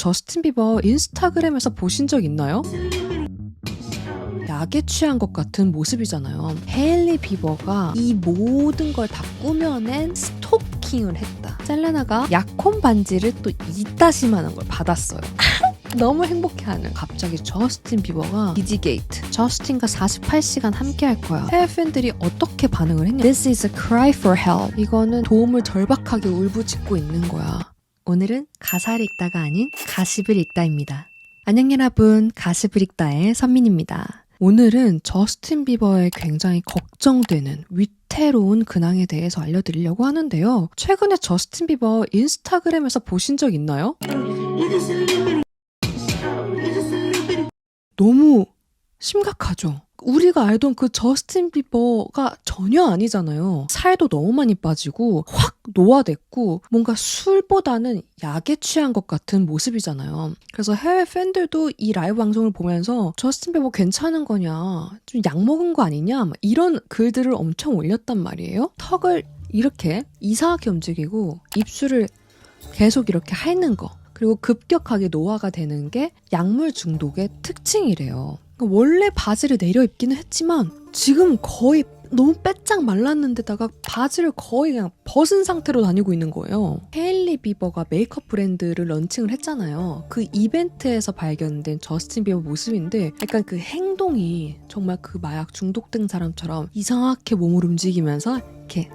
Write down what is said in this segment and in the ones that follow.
저스틴 비버 인스타그램에서 보신 적 있나요? 약에 취한 것 같은 모습이잖아요. 헤일리 비버가 이 모든 걸 다 꾸며낸 스토킹을 했다. 셀레나가 약혼 반지를 또 이따시만한 걸 받았어요. 너무 행복해하는. 갑자기 저스틴 비버가 비디게이트, 저스틴과 48시간 함께 할 거야. 해외 팬들이 어떻게 반응을 했냐. This is a cry for help. 이거는 도움을 절박하게 울부짖고 있는 거야. 오늘은 가사를 읽다가 아닌 가십을 읽다입니다. 안녕 여러분, 가십을 읽다의 선민입니다. 오늘은 저스틴 비버의 굉장히 걱정되는 위태로운 근황에 대해서 알려드리려고 하는데요. 최근에 저스틴 비버 인스타그램에서 보신 적 있나요? 너무 심각하죠? 우리가 알던 그 저스틴 비버가 전혀 아니잖아요. 살도 너무 많이 빠지고 확 노화됐고 뭔가 술보다는 약에 취한 것 같은 모습이잖아요. 그래서 해외 팬들도 이 라이브 방송을 보면서 저스틴 비버 괜찮은 거냐, 좀 약 먹은 거 아니냐, 이런 글들을 엄청 올렸단 말이에요. 턱을 이렇게 이상하게 움직이고 입술을 계속 이렇게 핥는 거, 그리고 급격하게 노화가 되는 게 약물 중독의 특징이래요. 원래 바지를 내려 입기는 했지만 지금 거의 너무 빼짝 말랐는데다가 바지를 거의 그냥 벗은 상태로 다니고 있는 거예요. 헤일리 비버가 메이크업 브랜드를 런칭을 했잖아요. 그 이벤트에서 발견된 저스틴 비버 모습인데 약간 그 행동이 정말 그 마약 중독된 사람처럼 이상하게 몸을 움직이면서 이렇게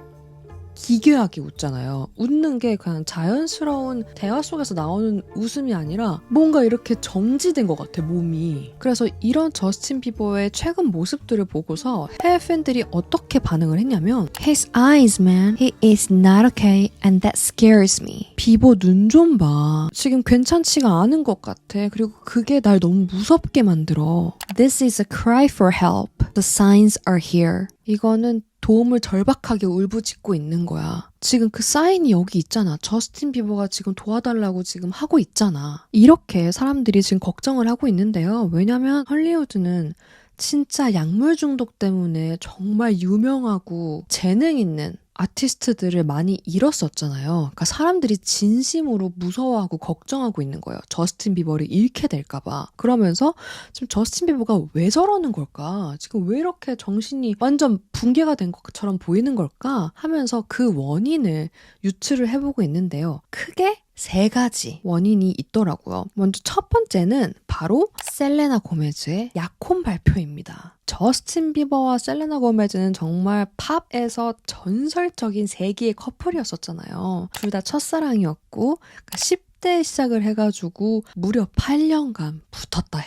기괴하게 웃잖아요. 웃는 게 그냥 자연스러운 대화 속에서 나오는 웃음이 아니라 뭔가 이렇게 정지된 것 같아, 몸이. 그래서 이런 저스틴 비버의 최근 모습들을 보고서 해외 팬들이 어떻게 반응을 했냐면 His eyes, man. He is not okay and that scares me. 비버 눈 좀 봐. 지금 괜찮지가 않은 것 같아. 그리고 그게 날 너무 무섭게 만들어. This is a cry for help. The signs are here. 이거는 도움을 절박하게 울부짖고 있는 거야. 지금 그 사인이 여기 있잖아. 저스틴 비버가 지금 도와달라고 지금 하고 있잖아. 이렇게 사람들이 지금 걱정을 하고 있는데요. 왜냐면 헐리우드는 진짜 약물 중독 때문에 정말 유명하고 재능 있는 아티스트들을 많이 잃었었잖아요. 그러니까 사람들이 진심으로 무서워하고 걱정하고 있는 거예요. 저스틴 비버를 잃게 될까봐. 그러면서 지금 저스틴 비버가 왜 저러는 걸까? 지금 왜 이렇게 정신이 완전 붕괴가 된 것처럼 보이는 걸까? 하면서 그 원인을 유추를 해보고 있는데요. 크게 3가지 원인이 있더라고요. 먼저 첫 번째는 바로 셀레나 고메즈의 약혼 발표입니다. 저스틴 비버와 셀레나 고메즈는 정말 팝에서 전설적인 세기의 커플이었었잖아요. 둘 다 첫사랑이었고 10대에 시작을 해가지고 무려 8년간 붙었다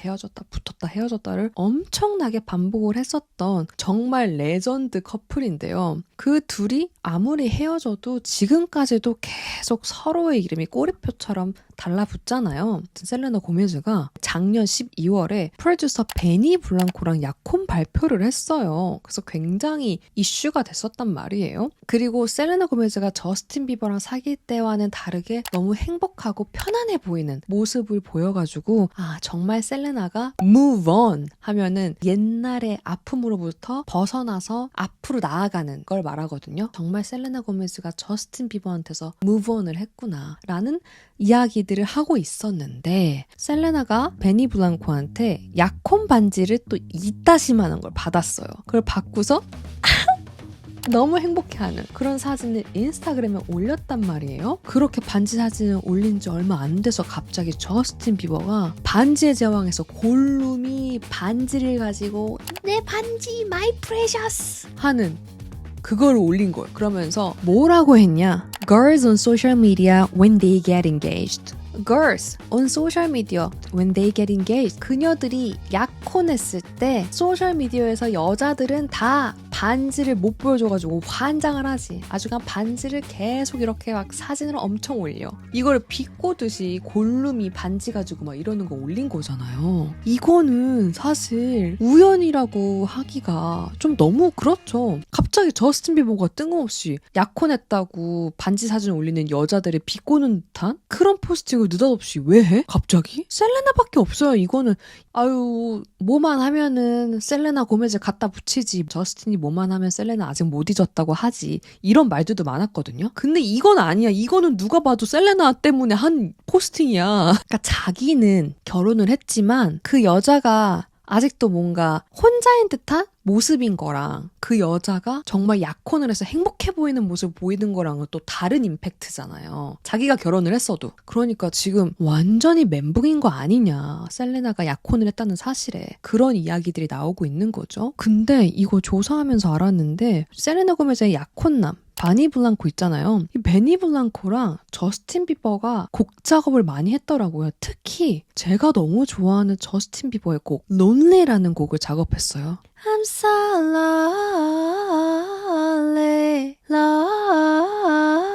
헤어졌다를 엄청나게 반복을 했었던 정말 레전드 커플인데요. 그 둘이 아무리 헤어져도 지금까지도 계속 서로의 이름이 꼬리표처럼 달라붙잖아요. 셀레나 고메즈가 작년 12월에 프로듀서 베니 블랑코랑 약혼 발표를 했어요. 그래서 굉장히 이슈가 됐었단 말이에요. 그리고 셀레나 고메즈가 저스틴 비버랑 사귈 때와는 다르게 너무 행복하고 편안해 보이는 모습을 보여가지고 정말 셀레나가 move on 하면은 옛날의 아픔으로부터 벗어나서 앞으로 나아가는 걸 말하거든요. 정말 셀레나 고메즈가 저스틴 비버한테서 move on을 했구나 라는 이야기들을 하고 있었는데 셀레나가 베니 블랑코한테 약혼 반지를 또 이따시만한 걸 받았어요. 그걸 받고서 너무 행복해하는 그런 사진을 인스타그램에 올렸단 말이에요. 그렇게 반지 사진을 올린 지 얼마 안 돼서 갑자기 저스틴 비버가 반지의 제왕에서 골룸이 반지를 가지고 내 반지 my precious 하는 그걸 올린 거예요. 그러면서 뭐라고 했냐? Girls on social media when they get engaged. Girls on social media when they get engaged. 그녀들이 약혼했을 때 소셜미디어에서 여자들은 다 반지를 못 보여줘가지고 환장을 하지. 아주 그냥 반지를 계속 이렇게 막 사진을 엄청 올려. 이걸 비꼬듯이 골룸이 반지 가지고 막 이러는 거 올린 거잖아요. 이거는 사실 우연이라고 하기가 좀 너무 그렇죠. 갑자기 저스틴 비버가 뜬금없이 약혼했다고 반지 사진 올리는 여자들을 비꼬는 듯한 그런 포스팅을 느닷없이 왜 해? 갑자기? 셀레나밖에 없어요. 이거는 아유 뭐만 하면은 셀레나 고메즈 갖다 붙이지. 저스틴이 뭐만 하면 셀레나 아직 못 잊었다고 하지. 이런 말들도 많았거든요. 근데 이건 아니야. 이거는 누가 봐도 셀레나 때문에 한 포스팅이야. 그러니까 자기는 결혼을 했지만 그 여자가 아직도 뭔가 혼자인 듯한 모습인 거랑 그 여자가 정말 약혼을 해서 행복해 보이는 모습을 보이는 거랑은 또 다른 임팩트잖아요. 자기가 결혼을 했어도. 그러니까 지금 완전히 멘붕인 거 아니냐. 셀레나가 약혼을 했다는 사실에. 그런 이야기들이 나오고 있는 거죠. 근데 이거 조사하면서 알았는데 셀레나 고메즈의 약혼남 바니 블랑코 있잖아요. 이 베니 블랑코랑 저스틴 비버가 곡 작업을 많이 했더라고요. 특히 제가 너무 좋아하는 저스틴 비버의 곡 Lonely라는 곡을 작업했어요. I'm so lonely,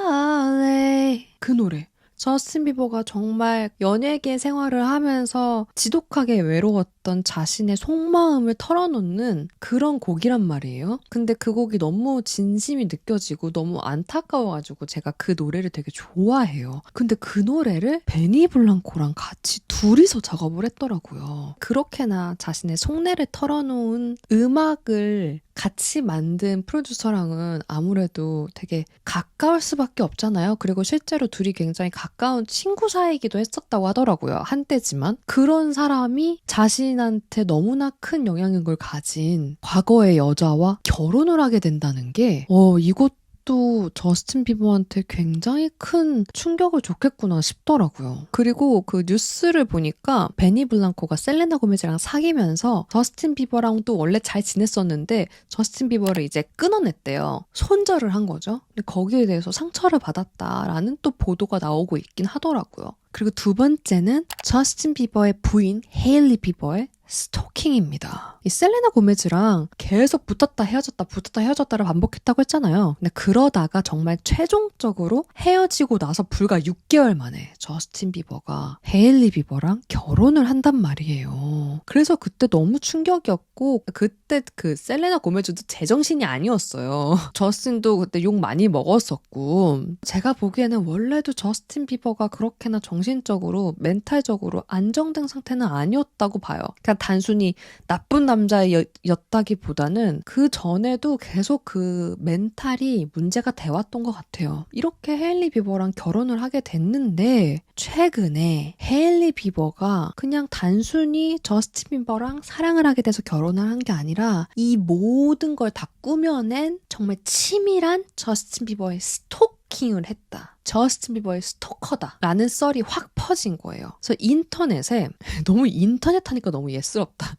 lonely. 그 노래. 저스틴 비버가 정말 연예계 생활을 하면서 지독하게 외로웠던 자신의 속마음을 털어놓는 그런 곡이란 말이에요. 근데 그 곡이 너무 진심이 느껴지고 너무 안타까워가지고 제가 그 노래를 되게 좋아해요. 근데 그 노래를 베니 블랑코랑 같이 둘이서 작업을 했더라고요. 그렇게나 자신의 속내를 털어놓은 음악을 같이 만든 프로듀서랑은 아무래도 되게 가까울 수밖에 없잖아요. 그리고 실제로 둘이 굉장히 가까운 친구 사이이기도 했었다고 하더라고요. 한때지만. 그런 사람이 자신한테 너무나 큰 영향력을 가진 과거의 여자와 결혼을 하게 된다는 게 이것도 저스틴 비버한테 굉장히 큰 충격을 줬겠구나 싶더라고요. 그리고 그 뉴스를 보니까 베니 블랑코가 셀레나 고메즈랑 사귀면서 저스틴 비버랑 또 원래 잘 지냈었는데 저스틴 비버를 이제 끊어냈대요. 손절을 한 거죠. 근데 거기에 대해서 상처를 받았다라는 또 보도가 나오고 있긴 하더라고요. 그리고 두 번째는 저스틴 비버의 부인 헤일리 비버의 스토킹입니다. 이 셀레나 고메즈랑 계속 붙었다 헤어졌다를 반복했다고 했잖아요. 근데 그러다가 정말 최종적으로 헤어지고 나서 불과 6개월 만에 저스틴 비버가 헤일리 비버랑 결혼을 한단 말이에요. 그래서 그때 너무 충격이었고 그때 그 셀레나 고메즈도 제정신이 아니었어요. 저스틴도 그때 욕 많이 먹었었고 제가 보기에는 원래도 저스틴 비버가 그렇게나 정신적으로 멘탈적으로 안정된 상태는 아니었다고 봐요. 그냥 단순히 나쁜 남자였다기보다는 그 전에도 계속 그 멘탈이 문제가 돼왔던 것 같아요. 이렇게 헤일리 비버랑 결혼을 하게 됐는데 최근에 헤일리 비버가 그냥 단순히 저스틴 비버랑 사랑을 하게 돼서 결혼을 한 게 아니라 이 모든 걸 다 꾸며낸 정말 치밀한 저스틴 비버의 스토킹을 했다. 저스틴 비버의 스토커다 라는 썰이 확 퍼진 거예요. 그래서 인터넷에 너무 인터넷 하니까 너무 예스럽다.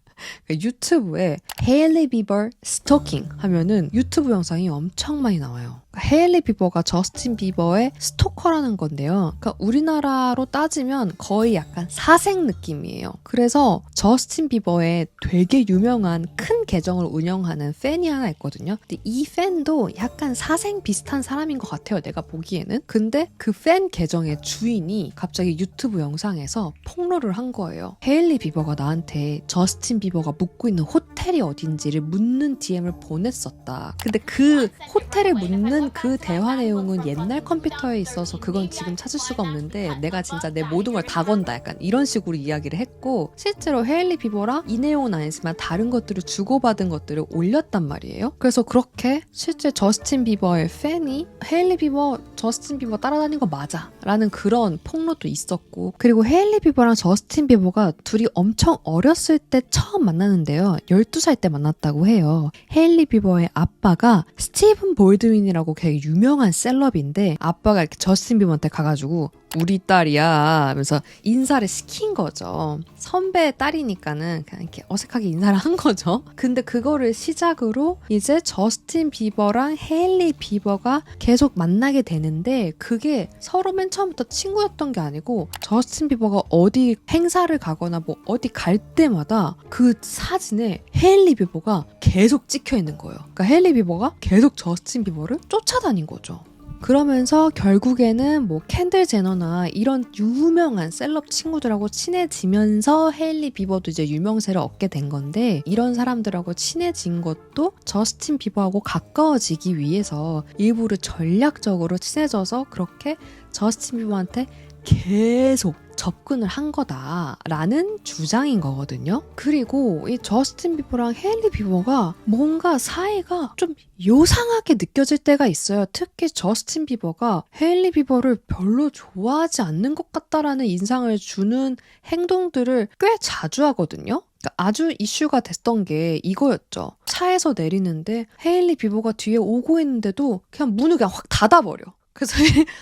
유튜브에 헤일리 비버 스토킹 하면은 유튜브 영상이 엄청 많이 나와요. 헤일리 비버가 저스틴 비버의 스토커라는 건데요. 그러니까 우리나라로 따지면 거의 약간 사생 느낌이에요. 그래서 저스틴 비버의 되게 유명한 큰 계정을 운영하는 팬이 하나 있거든요. 근데 이 팬도 약간 사생 비슷한 사람인 것 같아요. 내가 보기에는. 근데 그 팬 계정의 주인이 갑자기 유튜브 영상에서 폭로를 한 거예요. 헤일리 비버가 나한테 저스틴 비버가 묵고 있는 호텔이 어딘지를 묻는 DM을 보냈었다. 근데 그 호텔을 묻는 그 대화 내용은 옛날 컴퓨터에 있어서 그건 지금 찾을 수가 없는데 내가 진짜 내 모든 걸 다 건다. 약간 이런 식으로 이야기를 했고 실제로 헤일리 비버랑 이 내용은 아니지만 다른 것들을 주고받은 것들을 올렸단 말이에요. 그래서 그렇게 실제 저스틴 비버의 팬이 헤일리 비버 저스틴 비버 따라다닌 거 맞아 라는 그런 폭로도 있었고 그리고 헤일리 비버랑 저스틴 비버가 둘이 엄청 어렸을 때 처음 만나는데요. 12살 때 만났다고 해요. 헤일리 비버의 아빠가 스티븐 볼드윈이라고 되게 유명한 셀럽인데 아빠가 이렇게 저스틴 비버한테 가가지고 우리 딸이야 하면서 인사를 시킨 거죠. 선배의 딸이니까는 그냥 이렇게 어색하게 인사를 한 거죠. 근데 그거를 시작으로 이제 저스틴 비버랑 헤일리 비버가 계속 만나게 되는데 그게 서로 맨 처음부터 친구였던 게 아니고 저스틴 비버가 어디 행사를 가거나 뭐 어디 갈 때마다 그 사진에 헤일리 비버가 계속 찍혀 있는 거예요. 그러니까 헤일리 비버가 계속 저스틴 비버를 쫓아다닌 거죠. 그러면서 결국에는 뭐 캔들 제너나 이런 유명한 셀럽 친구들하고 친해지면서 헤일리 비버도 이제 유명세를 얻게 된 건데 이런 사람들하고 친해진 것도 저스틴 비버하고 가까워지기 위해서 일부러 전략적으로 친해져서 그렇게 저스틴 비버한테 계속 접근을 한 거다라는 주장인 거거든요. 그리고 이 저스틴 비버랑 헤일리 비버가 뭔가 사이가 좀 요상하게 느껴질 때가 있어요. 특히 저스틴 비버가 헤일리 비버를 별로 좋아하지 않는 것 같다라는 인상을 주는 행동들을 꽤 자주 하거든요. 아주 이슈가 됐던 게 이거였죠. 차에서 내리는데 헤일리 비버가 뒤에 오고 있는데도 그냥 문을 그냥 확 닫아버려. 그래서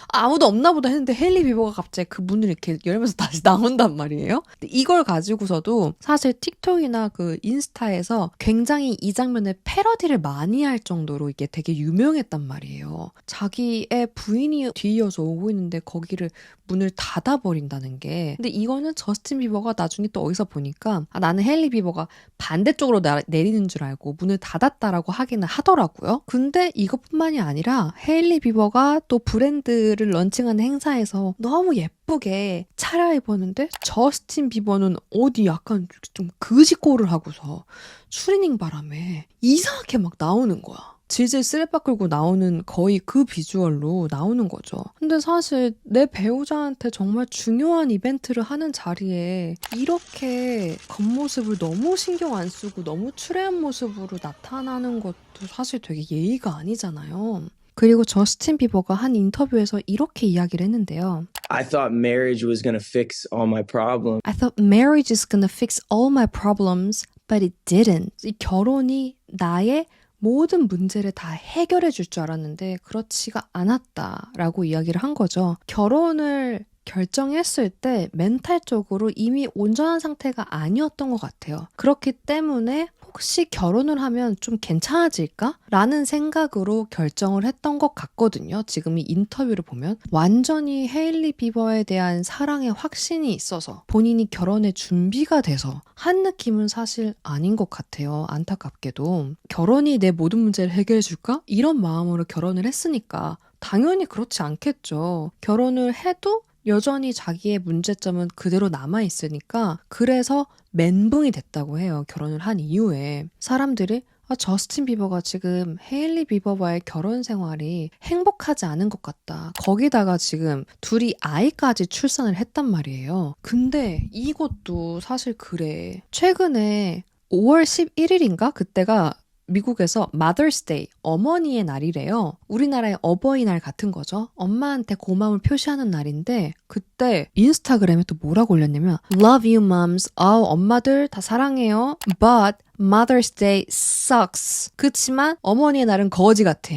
아무도 없나 보다 했는데 헤일리 비버가 갑자기 그 문을 이렇게 열면서 다시 나온단 말이에요. 근데 이걸 가지고서도 사실 틱톡이나 그 인스타에서 굉장히 이 장면의 패러디를 많이 할 정도로 이게 되게 유명했단 말이에요. 자기의 부인이 뒤이어서 오고 있는데 거기를 문을 닫아버린다는 게. 근데 이거는 저스틴 비버가 나중에 또 어디서 보니까 나는 헤일리 비버가 반대쪽으로 내리는 줄 알고 문을 닫았다라고 하기는 하더라고요. 근데 이것뿐만이 아니라 헤일리 비버가 또 브랜드를 런칭하는 행사에서 너무 예쁘게 차려입었는데 저스틴 비버는 어디 약간 좀 그지꼴을 하고서 추리닝 바람에 이상하게 막 나오는 거야. 질질 쓰레빠 끌고 나오는 거의 그 비주얼로 나오는 거죠. 근데 사실 내 배우자한테 정말 중요한 이벤트를 하는 자리에 이렇게 겉모습을 너무 신경 안 쓰고 너무 추레한 모습으로 나타나는 것도 사실 되게 예의가 아니잖아요. 그리고 저스틴 비버가 한 인터뷰에서 이렇게 이야기를 했는데요. I thought marriage was gonna fix all my problems. I thought marriage is gonna fix all my problems, but it didn't. 이 결혼이 나의 모든 문제를 다 해결해 줄 줄 알았는데 그렇지가 않았다라고 이야기를 한 거죠. 결혼을 결정했을 때 멘탈적으로 이미 온전한 상태가 아니었던 것 같아요. 그렇기 때문에 혹시 결혼을 하면 좀 괜찮아질까? 라는 생각으로 결정을 했던 것 같거든요. 지금 이 인터뷰를 보면 완전히 헤일리 비버에 대한 사랑의 확신이 있어서 본인이 결혼에 준비가 돼서 한 느낌은 사실 아닌 것 같아요. 안타깝게도. 결혼이 내 모든 문제를 해결해 줄까? 이런 마음으로 결혼을 했으니까 당연히 그렇지 않겠죠. 결혼을 해도 여전히 자기의 문제점은 그대로 남아있으니까 그래서 멘붕이 됐다고 해요. 결혼을 한 이후에. 사람들이 저스틴 비버가 지금 헤일리 비버와의 결혼 생활이 행복하지 않은 것 같다. 거기다가 지금 둘이 아이까지 출산을 했단 말이에요. 근데 이것도 사실 그래. 최근에 5월 11일인가? 그때가 미국에서 Mother's Day, 어머니의 날이래요. 우리나라의 어버이날 같은 거죠. 엄마한테 고마움을 표시하는 날인데 그때 인스타그램에 또 뭐라고 올렸냐면 Love you moms, 엄마들 다 사랑해요. But Mother's Day sucks. 그치만 어머니의 날은 거지 같아.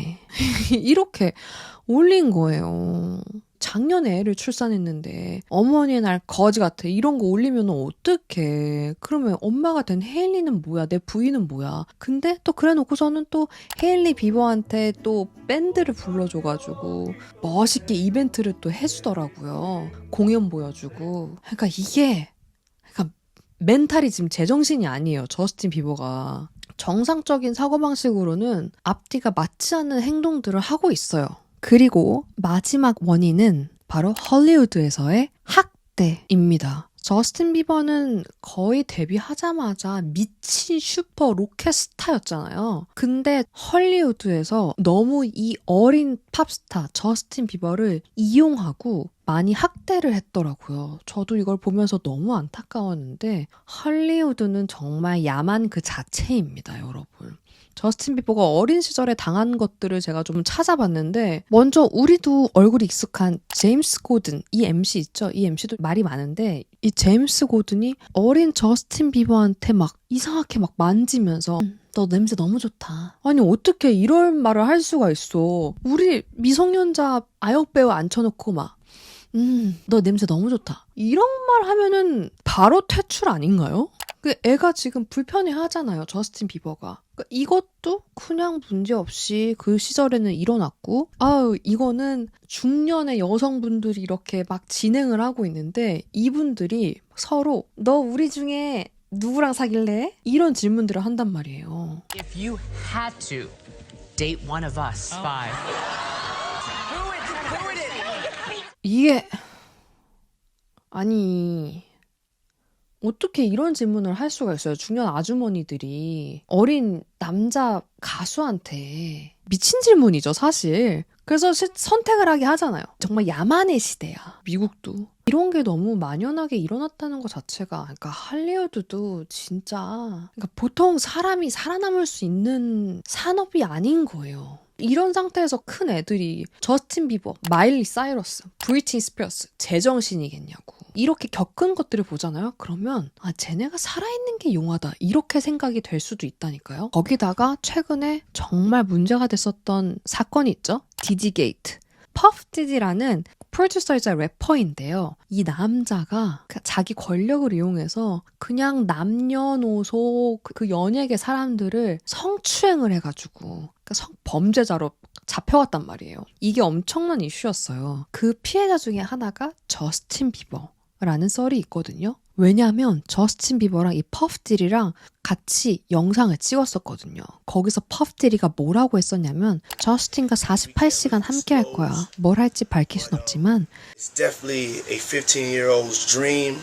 이렇게 올린 거예요. 작년에 애를 출산했는데 어머니의 날 거지 같아 이런 거 올리면 어떡해. 그러면 엄마가 된 헤일리는 뭐야, 내 부인은 뭐야. 근데 또 그래 놓고서는 또 헤일리 비버한테 또 밴드를 불러줘가지고 멋있게 이벤트를 또 해주더라고요. 공연 보여주고. 그러니까 이게 멘탈이 지금 제정신이 아니에요. 저스틴 비버가 정상적인 사고방식으로는 앞뒤가 맞지 않는 행동들을 하고 있어요. 그리고 마지막 원인은 바로 헐리우드에서의 학대입니다. 저스틴 비버는 거의 데뷔하자마자 미친 슈퍼 로켓 스타였잖아요. 근데 헐리우드에서 너무 이 어린 팝스타 저스틴 비버를 이용하고 많이 학대를 했더라고요. 저도 이걸 보면서 너무 안타까웠는데 헐리우드는 정말 야만 그 자체입니다, 여러분. 저스틴 비버가 어린 시절에 당한 것들을 제가 좀 찾아봤는데 먼저 우리도 얼굴이 익숙한 제임스 고든, 이 MC 있죠? 이 MC도 말이 많은데 이 제임스 고든이 어린 저스틴 비버한테 막 이상하게 막 만지면서 너 냄새 너무 좋다. 아니 어떻게 이런 말을 할 수가 있어. 우리 미성년자 아역배우 앉혀놓고 막 너 냄새 너무 좋다. 이런 말 하면은 바로 퇴출 아닌가요? 그 애가 지금 불편해 하잖아요. 저스틴 비버가. 그러니까 이것도 그냥 문제없이 그 시절에는 일어났고 이거는 중년의 여성분들이 이렇게 막 진행을 하고 있는데 이분들이 서로 너 우리 중에 누구랑 사귈래? 이런 질문들을 한단 말이에요. If you had to date one of us five, who would it be? 이게 아니 어떻게 이런 질문을 할 수가 있어요? 중년 아주머니들이 어린 남자 가수한테. 미친 질문이죠, 사실. 그래서 선택을 하게 하잖아요. 정말 야만의 시대야. 미국도. 이런 게 너무 만연하게 일어났다는 것 자체가 그러니까 할리우드도 진짜 그러니까 보통 사람이 살아남을 수 있는 산업이 아닌 거예요. 이런 상태에서 큰 애들이 저스틴 비버, 마일리 사이러스, 브리트니 스피어스 제정신이겠냐고. 이렇게 겪은 것들을 보잖아요. 그러면 아 쟤네가 살아있는 게 용하다 이렇게 생각이 될 수도 있다니까요. 거기다가 최근에 정말 문제가 됐었던 사건이 있죠. 디디 게이트. 퍼프 디디라는 프로듀서이자 래퍼인데요. 이 남자가 자기 권력을 이용해서 그냥 남녀노소 그 연예계 사람들을 성추행을 해가지고 그러니까 성범죄자로 잡혀갔단 말이에요. 이게 엄청난 이슈였어요. 그 피해자 중에 하나가 저스틴 비버라는 썰이 있거든요. 왜냐하면 저스틴 비버랑 이 퍼프디리랑 같이 영상을 찍었었거든요. 거기서 퍼프디리가 뭐라고 했었냐면 저스틴과 48시간 함께 할 거야. 뭘 할지 밝힐 순 없지만 It's definitely a 15-year-old's dream.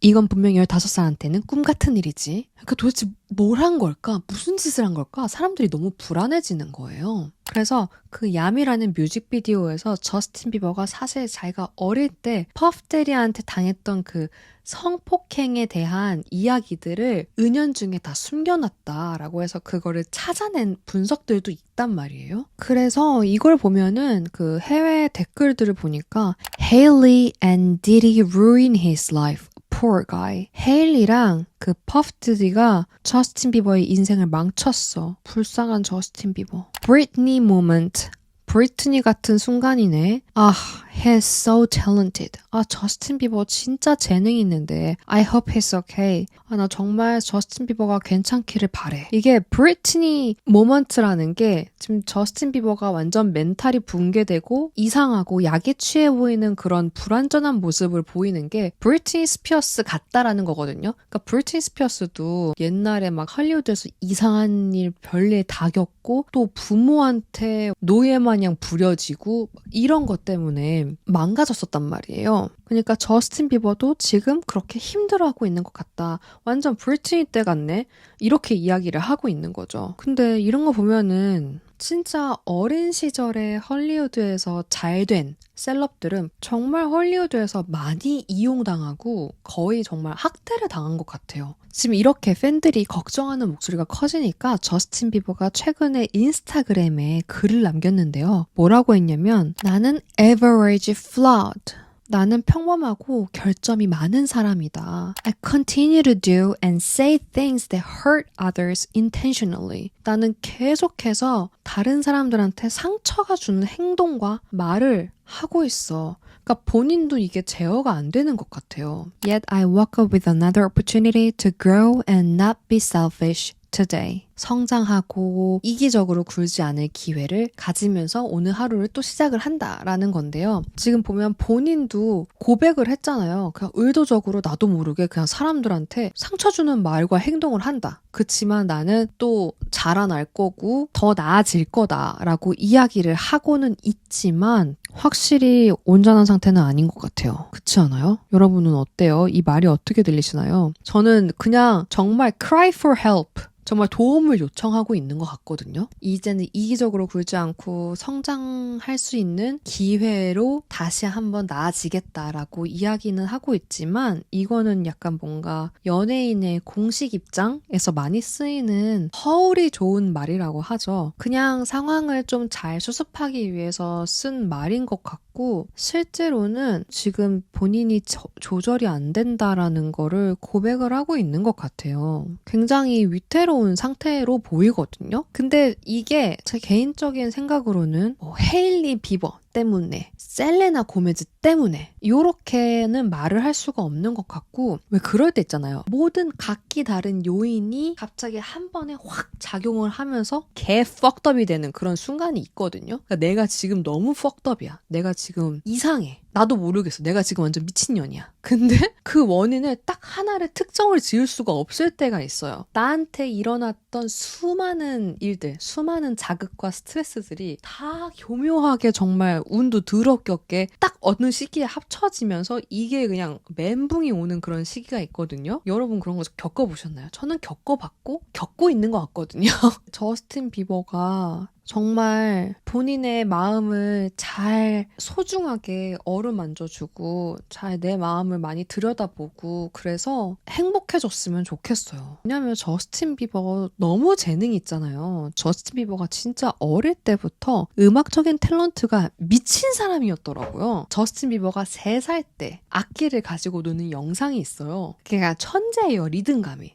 이건 분명히 15살한테는 꿈 같은 일이지. 그러니까 도대체 뭘 한 걸까? 무슨 짓을 한 걸까? 사람들이 너무 불안해지는 거예요. 그래서 그 야미라는 뮤직비디오에서 저스틴 비버가 사실 자기가 어릴 때 퍼프데리한테 당했던 그 성폭행에 대한 이야기들을 은연중에 다 숨겨놨다라고 해서 그거를 찾아낸 분석들도 있단 말이에요. 그래서 이걸 보면은 그 해외 댓글들을 보니까 Hailey and Diddy ruin his life. Poor guy. 헤일리랑 그 퍼프디디가 저스틴 비버의 인생을 망쳤어. 불쌍한 저스틴 비버. Britney moment. 브리트니 같은 순간이네. 아, he's so talented. 아, 저스틴 비버 진짜 재능이 있는데. I hope he's okay. 아, 나 정말 저스틴 비버가 괜찮기를 바래. 이게 브리트니 모먼트라는 게 지금 저스틴 비버가 완전 멘탈이 붕괴되고 이상하고 약에 취해 보이는 그런 불완전한 모습을 보이는 게 브리트니 스피어스 같다라는 거거든요. 그러니까 브리트니 스피어스도 옛날에 막 할리우드에서 이상한 일 별일 다 겪고 또 부모한테 노예마냥 부려지고 이런 것 때문에 망가졌었단 말이에요. 그러니까 저스틴 비버도 지금 그렇게 힘들어하고 있는 것 같다. 완전 브리트니 때 같네. 이렇게 이야기를 하고 있는 거죠. 근데 이런 거 보면은 진짜 어린 시절에 헐리우드에서 잘된 셀럽들은 정말 헐리우드에서 많이 이용당하고 거의 정말 학대를 당한 것 같아요. 지금 이렇게 팬들이 걱정하는 목소리가 커지니까 저스틴 비버가 최근에 인스타그램에 글을 남겼는데요. 뭐라고 했냐면 나는 average flawed. 나는 평범하고 결점이 많은 사람이다. I continue to do and say things that hurt others intentionally. 나는 계속해서 다른 사람들한테 상처가 주는 행동과 말을 하고 있어. 그러니까 본인도 이게 제어가 안 되는 것 같아요. Yet I woke up with another opportunity to grow and not be selfish today. 성장하고 이기적으로 굴지 않을 기회를 가지면서 오늘 하루를 또 시작을 한다라는 건데요. 지금 보면 본인도 고백을 했잖아요. 그냥 의도적으로 나도 모르게 그냥 사람들한테 상처 주는 말과 행동을 한다. 그치만 나는 또 자라날 거고 더 나아질 거다라고 이야기를 하고는 있지만 확실히 온전한 상태는 아닌 것 같아요. 그렇지 않아요? 여러분은 어때요? 이 말이 어떻게 들리시나요? 저는 그냥 정말 cry for help. 정말 도움을 요청하고 있는 것 같거든요. 이제는 이기적으로 굴지 않고 성장할 수 있는 기회로 다시 한번 나아지겠다라고 이야기는 하고 있지만 이거는 약간 뭔가 연예인의 공식 입장에서 많이 쓰이는 허울이 좋은 말이라고 하죠. 그냥 상황을 좀 잘 수습하기 위해서 쓴 말인 것 같고 실제로는 지금 본인이 조절이 안 된다라는 거를 고백을 하고 있는 것 같아요. 굉장히 위태로운 상태로 보이거든요. 근데 이게 제 개인적인 생각으로는 헤일리 비버 때문에 셀레나 고메즈 때문에 이렇게는 말을 할 수가 없는 것 같고 왜 그럴 때 있잖아요. 모든 각기 다른 요인이 갑자기 한 번에 확 작용을 하면서 개 fuckup이 되는 그런 순간이 있거든요. 그러니까 내가 지금 너무 fuckup이야. 내가 지금 이상해. 나도 모르겠어. 내가 지금 완전 미친년이야. 근데 그 원인을 딱 하나를 특정을 지을 수가 없을 때가 있어요. 나한테 일어났던 수많은 일들, 수많은 자극과 스트레스들이 다 교묘하게 정말 운도 더럽게 없게 딱 어느 시기에 합쳐지면서 이게 그냥 멘붕이 오는 그런 시기가 있거든요. 여러분 그런 거 겪어보셨나요? 저는 겪어봤고 겪고 있는 것 같거든요. 저스틴 비버가 정말 본인의 마음을 잘 소중하게 어루만져주고 잘 내 마음을 많이 들여다보고 그래서 행복해졌으면 좋겠어요. 왜냐면 저스틴 비버 너무 재능이 있잖아요. 저스틴 비버가 진짜 어릴 때부터 음악적인 탤런트가 미친 사람이었더라고요. 저스틴 비버가 3살 때 악기를 가지고 노는 영상이 있어요. 걔가 천재예요, 리듬감이.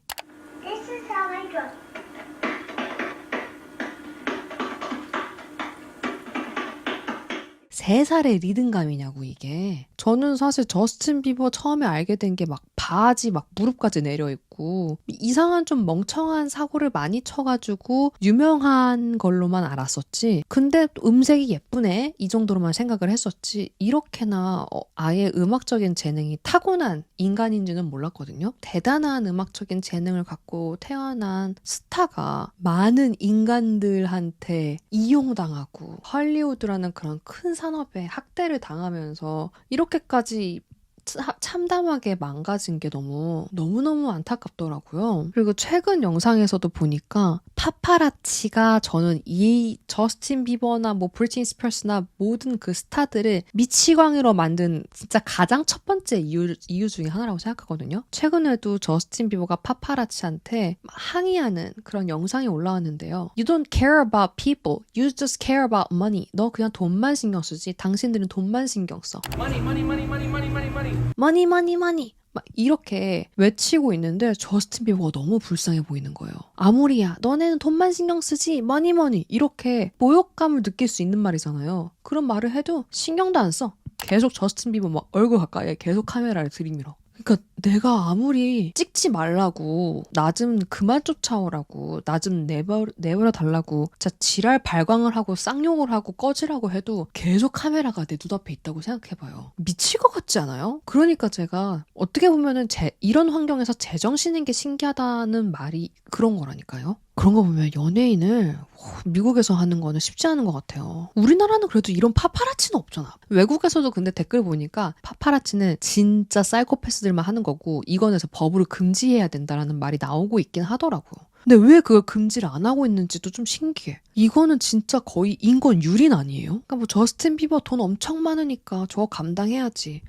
This is how I draw. 3살의 리듬감이냐고 이게. 저는 사실 저스틴 비버 처음에 알게 된 게 막 바지 막 무릎까지 내려있고 이상한 좀 멍청한 사고를 많이 쳐가지고 유명한 걸로만 알았었지. 근데 또 음색이 예쁘네 이 정도로만 생각을 했었지. 이렇게나 아예 음악적인 재능이 타고난 인간인지는 몰랐거든요. 대단한 음악적인 재능을 갖고 태어난 스타가 많은 인간들한테 이용당하고 할리우드라는 그런 큰 산업에 학대를 당하면서 이렇게까지 참담하게 망가진 게 너무너무 안타깝더라고요. 그리고 최근 영상에서도 보니까 파파라치가 저는 이 저스틴 비버나 뭐 브리트니 스피어스나 모든 그 스타들을 미치광이로 만든 진짜 가장 첫 번째 이유 중에 하나라고 생각하거든요. 최근에도 저스틴 비버가 파파라치한테 항의하는 그런 영상이 올라왔는데요. You don't care about people. You just care about money. 너 그냥 돈만 신경 쓰지. 당신들은 돈만 신경 써. money. 막 이렇게 외치고 있는데 저스틴 비버가 너무 불쌍해 보이는 거예요. 아무리야 너네는 돈만 신경 쓰지 money 이렇게 모욕감을 느낄 수 있는 말이잖아요. 그런 말을 해도 신경도 안 써. 계속 저스틴 비버 막 얼굴 가까이에 계속 카메라를 들이밀어. 그러니까 내가 아무리 찍지 말라고 나 좀 그만 쫓아오라고 나 좀 내버려 달라고 진짜 지랄 발광을 하고 쌍욕을 하고 꺼지라고 해도 계속 카메라가 내 눈앞에 있다고 생각해봐요. 미칠 것 같지 않아요? 그러니까 제가 어떻게 보면은 이런 환경에서 제정신인 게 신기하다는 말이 그런 거라니까요. 그런 거 보면 연예인을 미국에서 하는 거는 쉽지 않은 것 같아요. 우리나라는 그래도 이런 파파라치는 없잖아. 외국에서도 근데 댓글 보니까 파파라치는 진짜 사이코패스들만 하는 거고 이건에서 법으로 금지해야 된다라는 말이 나오고 있긴 하더라고요. 근데 왜 그걸 금지를 안 하고 있는지도 좀 신기해. 이거는 진짜 거의 인권 유린 아니에요? 그러니까 뭐 저스틴 비버 돈 엄청 많으니까 저거 감당해야지.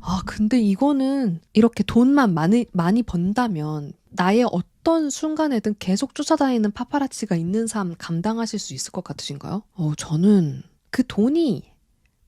아 근데 이거는 이렇게 돈만 많이 번다면 나의 어떤 순간에든 계속 쫓아다니는 파파라치가 있는 삶 감당하실 수 있을 것 같으신가요? 저는 그 돈이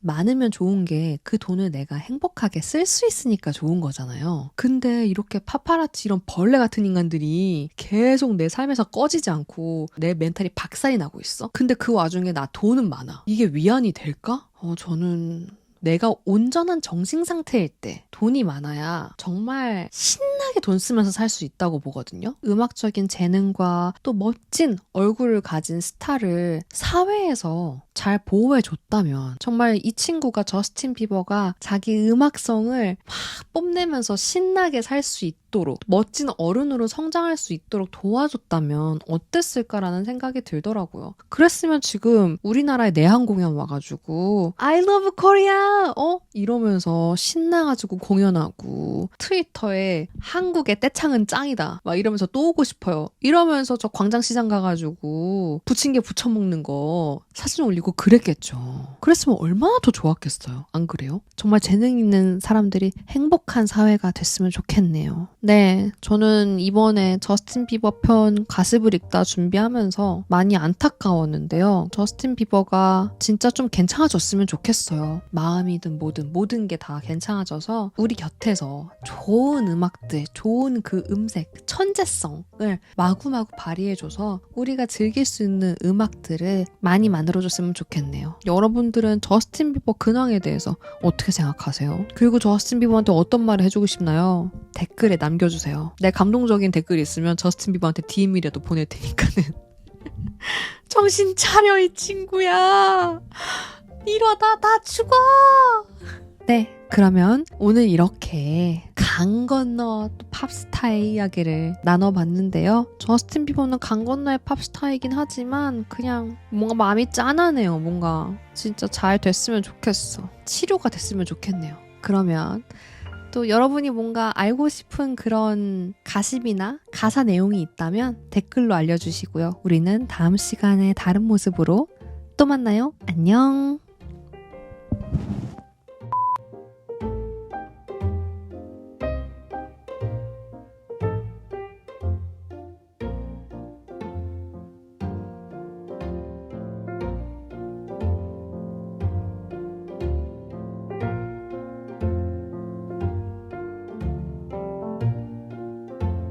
많으면 좋은 게 그 돈을 내가 행복하게 쓸 수 있으니까 좋은 거잖아요. 근데 이렇게 파파라치 이런 벌레 같은 인간들이 계속 내 삶에서 꺼지지 않고 내 멘탈이 박살이 나고 있어. 근데 그 와중에 나 돈은 많아. 이게 위안이 될까? 저는 내가 온전한 정신 상태일 때 돈이 많아야 정말 신나게 돈 쓰면서 살 수 있다고 보거든요. 음악적인 재능과 또 멋진 얼굴을 가진 스타를 사회에서 잘 보호해줬다면 정말 이 친구가 저스틴 비버가 자기 음악성을 막 뽐내면서 신나게 살 수 있도록 멋진 어른으로 성장할 수 있도록 도와줬다면 어땠을까라는 생각이 들더라고요. 그랬으면 지금 우리나라에 내한 공연 와가지고 I love Korea! 이러면서 신나가지고 공연하고 트위터에 한국의 떼창은 짱이다 막 이러면서 또 오고 싶어요. 이러면서 저 광장시장 가가지고 부침개 부쳐 먹는 거 사진 올리고 그랬겠죠. 그랬으면 얼마나 더 좋았겠어요. 안 그래요? 정말 재능 있는 사람들이 행복한 사회가 됐으면 좋겠네요. 네, 저는 이번에 저스틴 비버 편 가십을 읽다 준비하면서 많이 안타까웠는데요. 저스틴 비버가 진짜 좀 괜찮아졌으면 좋겠어요. 마음이든 모든 게 다 괜찮아져서 우리 곁에서 좋은 음악들, 좋은 그 음색, 천재성을 마구마구 발휘해줘서 우리가 즐길 수 있는 음악들을 많이 만들어줬으면 좋겠네요. 여러분들은 저스틴 비버 근황에 대해서 어떻게 생각하세요? 그리고 저스틴 비버한테 어떤 말을 해주고 싶나요? 댓글에 남겨주세요. 내 감동적인 댓글이 있으면 저스틴 비버한테 DM이라도 보낼 테니까는 정신 차려 이 친구야. 일어나 나 죽어. 네, 그러면 오늘 이렇게 강 건너 팝스타의 이야기를 나눠봤는데요. 저스틴 비버는 강 건너의 팝스타이긴 하지만 그냥 뭔가 마음이 짠하네요. 뭔가 진짜 잘 됐으면 좋겠어. 치료가 됐으면 좋겠네요. 그러면 또 여러분이 뭔가 알고 싶은 그런 가십이나 가사 내용이 있다면 댓글로 알려주시고요. 우리는 다음 시간에 다른 모습으로 또 만나요. 안녕.